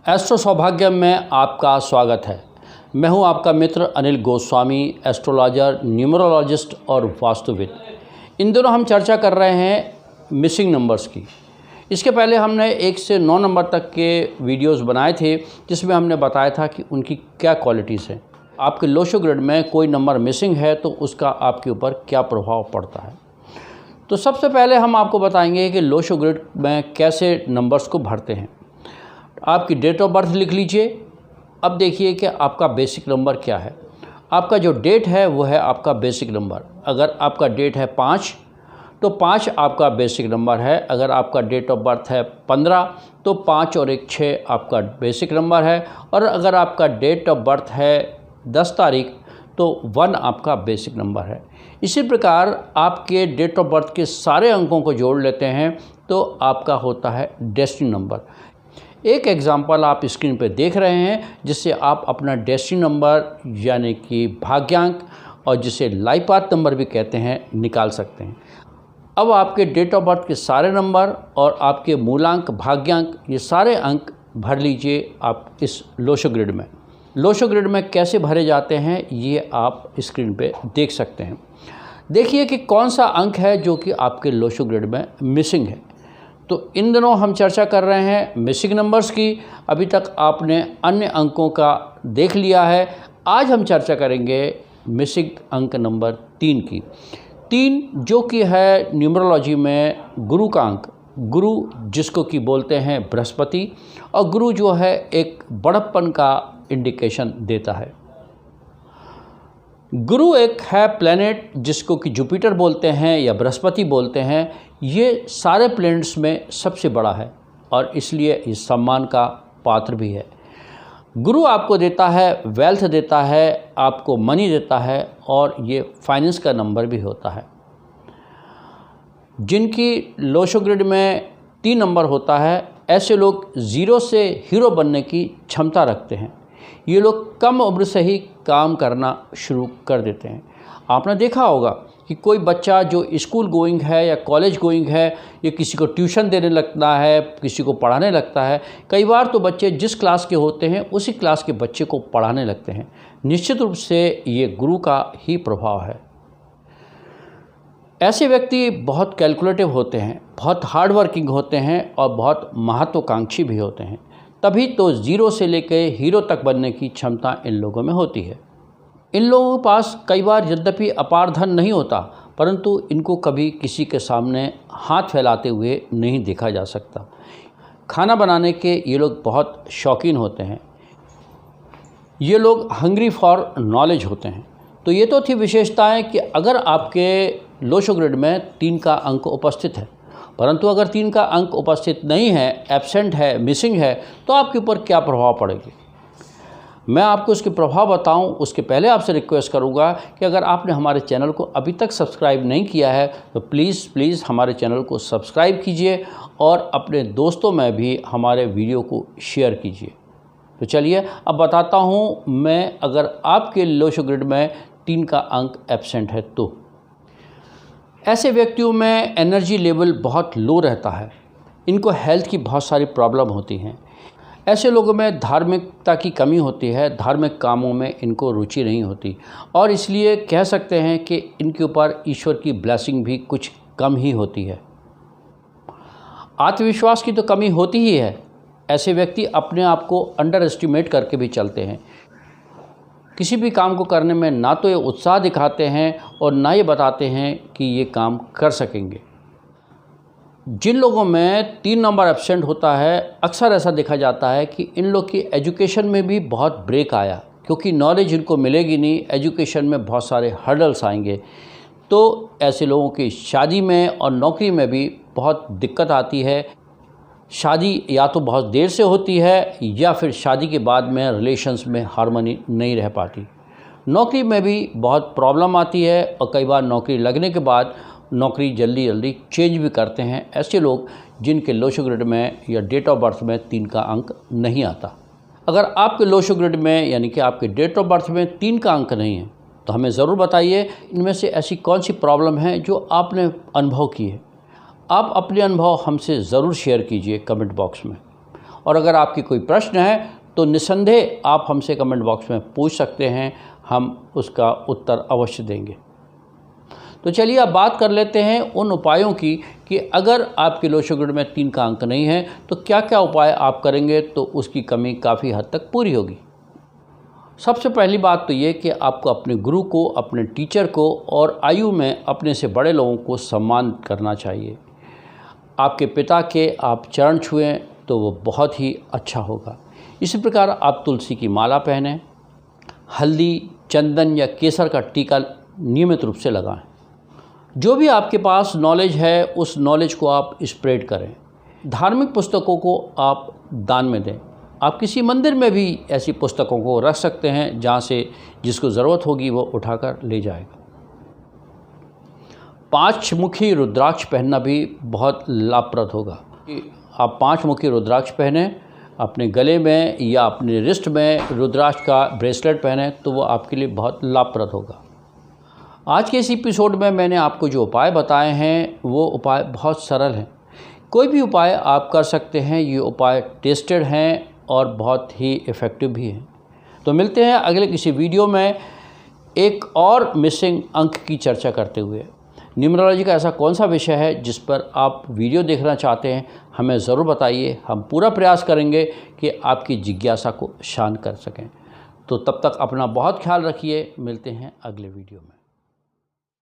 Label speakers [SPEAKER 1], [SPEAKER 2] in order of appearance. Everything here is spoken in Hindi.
[SPEAKER 1] एस्ट्रो सौभाग्य में आपका स्वागत है। मैं हूं आपका मित्र अनिल गोस्वामी, एस्ट्रोलॉजर, न्यूमरोलॉजिस्ट और वास्तुविद। इन दोनों हम चर्चा कर रहे हैं मिसिंग नंबर्स की। इसके पहले हमने 1 से 9 नंबर तक के वीडियोस बनाए थे, जिसमें हमने बताया था कि उनकी क्या क्वालिटीज़ हैं। आपके लोशो ग्रिड में कोई नंबर मिसिंग है तो उसका आपके ऊपर क्या प्रभाव पड़ता है। तो सबसे पहले हम आपको बताएंगे कि लोशो ग्रिड में कैसे नंबर्स को भरते हैं। आपकी डेट ऑफ बर्थ लिख लीजिए। अब देखिए कि आपका बेसिक नंबर क्या है। आपका जो डेट है वो है आपका बेसिक नंबर। अगर आपका डेट है 5 तो 5 आपका बेसिक नंबर है। अगर आपका डेट ऑफ बर्थ है 15 तो 5 और 1 6 आपका बेसिक नंबर है। और अगर आपका डेट ऑफ बर्थ है 10 तारीख तो 1 आपका बेसिक नंबर है। इसी प्रकार आपके डेट ऑफ बर्थ के सारे अंकों को जोड़ लेते हैं तो आपका होता है डेस्टिनी नंबर। एक एग्जाम्पल आप स्क्रीन पर देख रहे हैं, जिससे आप अपना डेस्टिनी नंबर यानी कि भाग्यांक और जिसे लाइफ पाथ नंबर भी कहते हैं निकाल सकते हैं। अब आपके डेट ऑफ बर्थ के सारे नंबर और आपके मूलांक, भाग्यांक, ये सारे अंक भर लीजिए आप इस लोशो ग्रिड में। लोशो ग्रिड में कैसे भरे जाते हैं ये आप स्क्रीन पे देख सकते हैं। देखिए कि कौन सा अंक है जो कि आपके लोशो ग्रिड में मिसिंग है। तो इन दिनों हम चर्चा कर रहे हैं मिसिंग नंबर्स की। अभी तक आपने अन्य अंकों का देख लिया है। आज हम चर्चा करेंगे मिसिंग अंक नंबर 3 की। 3 जो कि है न्यूमरोलॉजी में गुरु का अंक। गुरु जिसको कि बोलते हैं बृहस्पति, और गुरु जो है एक बड़प्पन का इंडिकेशन देता है। गुरु एक है प्लैनेट जिसको कि जुपिटर बोलते हैं या बृहस्पति बोलते हैं। ये सारे प्लैनेट्स में सबसे बड़ा है और इसलिए इस सम्मान का पात्र भी है। गुरु आपको देता है, वेल्थ देता है, आपको मनी देता है और ये फाइनेंस का नंबर भी होता है। जिनकी लोशो ग्रिड में 3 नंबर होता है, ऐसे लोग 0 से हीरो बनने की क्षमता रखते हैं। ये लोग कम उम्र से ही काम करना शुरू कर देते हैं। आपने देखा होगा कि कोई बच्चा जो स्कूल गोइंग है या कॉलेज गोइंग है, ये किसी को ट्यूशन देने लगता है, किसी को पढ़ाने लगता है। कई बार तो बच्चे जिस क्लास के होते हैं उसी क्लास के बच्चे को पढ़ाने लगते हैं। निश्चित रूप से ये गुरु का ही प्रभाव है। ऐसे व्यक्ति बहुत कैलकुलेटिव होते हैं, बहुत हार्ड वर्किंग होते हैं और बहुत महत्वाकांक्षी भी होते हैं। तभी तो 0 से लेकर हीरो तक बनने की क्षमता इन लोगों में होती है। इन लोगों के पास कई बार यद्यपि अपार धन नहीं होता, परंतु इनको कभी किसी के सामने हाथ फैलाते हुए नहीं देखा जा सकता। खाना बनाने के ये लोग बहुत शौकीन होते हैं। ये लोग हंग्री फॉर नॉलेज होते हैं। तो ये तो थी विशेषताएं कि अगर आपके लोशो ग्रिड में 3 का अंक उपस्थित है, परंतु अगर 3 का अंक उपस्थित नहीं है, एब्सेंट है, मिसिंग है, तो आपके ऊपर क्या प्रभाव पड़ेगी। मैं आपको उसके प्रभाव बताऊं उसके पहले आपसे रिक्वेस्ट करूंगा कि अगर आपने हमारे चैनल को अभी तक सब्सक्राइब नहीं किया है तो प्लीज़ हमारे चैनल को सब्सक्राइब कीजिए और अपने दोस्तों में भी हमारे वीडियो को शेयर कीजिए। तो चलिए अब बताता हूं मैं, अगर आपके लोशो ग्रिड में 3 का अंक एब्सेंट है तो ऐसे व्यक्तियों में एनर्जी लेवल बहुत लो रहता है। इनको हेल्थ की बहुत सारी प्रॉब्लम होती हैं। ऐसे लोगों में धार्मिकता की कमी होती है। धार्मिक कामों में इनको रुचि नहीं होती और इसलिए कह सकते हैं कि इनके ऊपर ईश्वर की ब्लेसिंग भी कुछ कम ही होती है। आत्मविश्वास की तो कमी होती ही है। ऐसे व्यक्ति अपने आप को अंडर एस्टिमेट करके भी चलते हैं। किसी भी काम को करने में ना तो ये उत्साह दिखाते हैं और ना ये बताते हैं कि ये काम कर सकेंगे। जिन लोगों में 3 नंबर एब्सेंट होता है, अक्सर ऐसा देखा जाता है कि इन लोग की एजुकेशन में भी बहुत ब्रेक आया, क्योंकि नॉलेज इनको मिलेगी नहीं। एजुकेशन में बहुत सारे हर्डल्स आएंगे, तो ऐसे लोगों की शादी में और नौकरी में भी बहुत दिक्कत आती है। शादी या तो बहुत देर से होती है या फिर शादी के बाद में रिलेशंस में हार्मनी नहीं रह पाती। नौकरी में भी बहुत प्रॉब्लम आती है और कई बार नौकरी लगने के बाद नौकरी जल्दी चेंज भी करते हैं ऐसे लोग जिनके लोशो ग्रिड में या डेट ऑफ बर्थ में 3 का अंक नहीं आता। अगर आपके लोशो ग्रिड में यानी कि आपके डेट ऑफ बर्थ में 3 का अंक नहीं है तो हमें ज़रूर बताइए इनमें से ऐसी कौन सी प्रॉब्लम है जो आपने अनुभव की है। आप अपने अनुभव हमसे ज़रूर शेयर कीजिए कमेंट बॉक्स में। और अगर आपकी कोई प्रश्न है तो निस्संदेह आप हमसे कमेंट बॉक्स में पूछ सकते हैं, हम उसका उत्तर अवश्य देंगे। तो चलिए अब बात कर लेते हैं उन उपायों की कि अगर आपके लो शुगर में 3 का अंक नहीं है तो क्या क्या उपाय आप करेंगे तो उसकी कमी काफ़ी हद तक पूरी होगी। सबसे पहली बात तो ये कि आपको अपने गुरु को, अपने टीचर को और आयु में अपने से बड़े लोगों को सम्मान करना चाहिए। आपके पिता के आप चरण छुएं तो वो बहुत ही अच्छा होगा। इसी प्रकार आप तुलसी की माला पहनें, हल्दी, चंदन या केसर का टीका नियमित रूप से लगाएं। जो भी आपके पास नॉलेज है उस नॉलेज को आप स्प्रेड करें। धार्मिक पुस्तकों को आप दान में दें। आप किसी मंदिर में भी ऐसी पुस्तकों को रख सकते हैं जहाँ से जिसको ज़रूरत होगी वो उठाकर ले जाएगा। 5 मुखी रुद्राक्ष पहनना भी बहुत लाभप्रद होगा। आप 5 मुखी रुद्राक्ष पहने, अपने गले में या अपने रिस्ट में रुद्राक्ष का ब्रेसलेट पहने तो वो आपके लिए बहुत लाभप्रद होगा। आज के इस एपिसोड में मैंने आपको जो उपाय बताए हैं वो उपाय बहुत सरल हैं। कोई भी उपाय आप कर सकते हैं। ये उपाय टेस्टेड हैं और बहुत ही इफ़ेक्टिव भी हैं। तो मिलते हैं अगले किसी वीडियो में एक और मिसिंग अंक की चर्चा करते हुए। न्यूमरोलॉजी का ऐसा कौन सा विषय है जिस पर आप वीडियो देखना चाहते हैं, हमें ज़रूर बताइए। हम पूरा प्रयास करेंगे कि आपकी जिज्ञासा को शांत कर सकें। तो तब तक अपना बहुत ख्याल रखिए। मिलते हैं अगले वीडियो में।